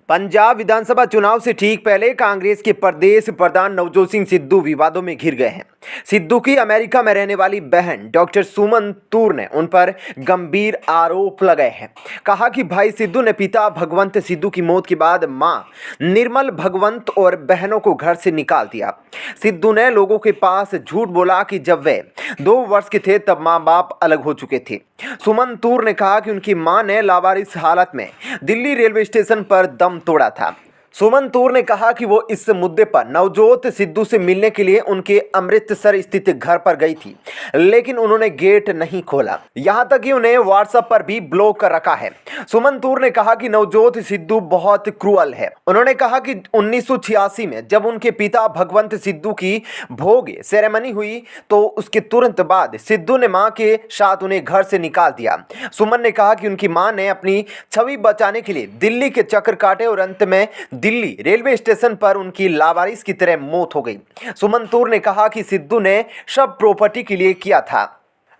पंजाब विधानसभा चुनाव से ठीक पहले कांग्रेस के प्रदेश प्रधान नवजोत सिंह सिद्धू विवादों में घिर गए हैं। सिद्धू की अमेरिका में रहने वाली बहन डॉक्टर सुमन तूर ने उन पर गंभीर आरोप लगाए हैं। कहा कि भाई सिद्धू ने पिता भगवंत सिद्धू की मौत के बाद मां निर्मल भगवंत और बहनों को घर से निकाल दिया। सिद्धू ने लोगों के पास झूठ बोला कि जब वे 2 वर्ष के थे तब माँ बाप अलग हो चुके थे। सुमन तूर ने कहा कि उनकी मां ने लावारिस हालत में दिल्ली रेलवे स्टेशन पर दम तोड़ा था। सुमन तूर ने कहा कि वो इस मुद्दे पर नवजोत सिद्धू से मिलने के लिए उनके अमृतसर स्थित घर पर गई थी, लेकिन उन्होंने गेट नहीं खोला। यहां तक कि उन्हें व्हाट्सएप पर भी ब्लॉक कर रखा है। सुमन तूर ने कहा कि नवजोत सिद्धू बहुत क्रूअल है। उन्होंने कहा कि 1986 में जब उनके पिता भगवंत सिद्धू की भोग सेरेमनी हुई तो उसके तुरंत बाद सिद्धू ने मां के साथ उन्हें घर से निकाल दिया। सुमन ने कहा कि उनकी मां ने अपनी छवि बचाने के लिए दिल्ली के चक्कर काटे और अंत में दिल्ली रेलवे स्टेशन पर उनकी लावारिस की तरह मौत हो गई। सुमन तूर ने कहा कि सिद्धू ने सब प्रॉपर्टी के लिए किया था।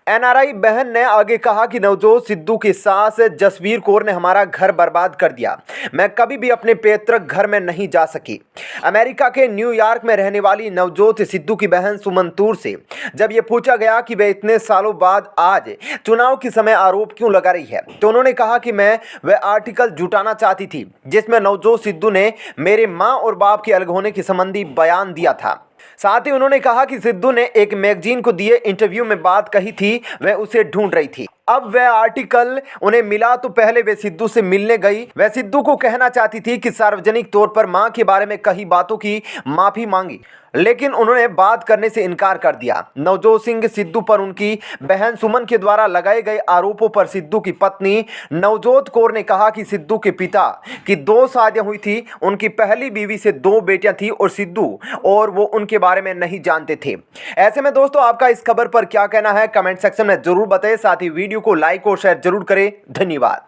एनआरआई बहन ने आगे कहा कि नवजोत सिद्धू की सास जसवीर कौर ने हमारा घर बर्बाद कर दिया। मैं कभी भी अपने पैतृक घर में नहीं जा सकी। अमेरिका के न्यूयॉर्क में रहने वाली नवजोत सिद्धू की बहन सुमन तूर से जब ये पूछा गया कि वे इतने सालों बाद आज चुनाव के समय आरोप क्यों लगा रही है, तो उन्होंने कहा कि मैं वह आर्टिकल जुटाना चाहती थी जिसमें नवजोत सिद्धू ने मेरे माँ और बाप के अलग होने के संबंधी बयान दिया था। साथ ही उन्होंने कहा कि सिद्धू ने एक मैगजीन को दिए इंटरव्यू में बात कही थी, वह उसे ढूंढ रही थी। अब वह आर्टिकल उन्हें मिला तो पहले वे सिद्धू से मिलने गई। वह सिद्धू को कहना चाहती थी कि सार्वजनिक तौर पर मां के बारे में कही बातों की माफी मांगी, लेकिन उन्होंने बात करने से इनकार कर दिया। नवजोत सिंह सिद्धू पर उनकी बहन सुमन के द्वारा लगाए गए आरोपों पर सिद्धू की पत्नी नवजोत कौर ने कहा कि सिद्धू के पिता की 2 शादियां हुई थी, उनकी पहली बीवी से 2 बेटियां थी और सिद्धू और वो उनके बारे में नहीं जानते थे। ऐसे में दोस्तों आपका इस खबर पर क्या कहना है, कमेंट सेक्शन में जरूर बताएं। साथ ही वीडियो को लाइक और शेयर जरूर करें। धन्यवाद।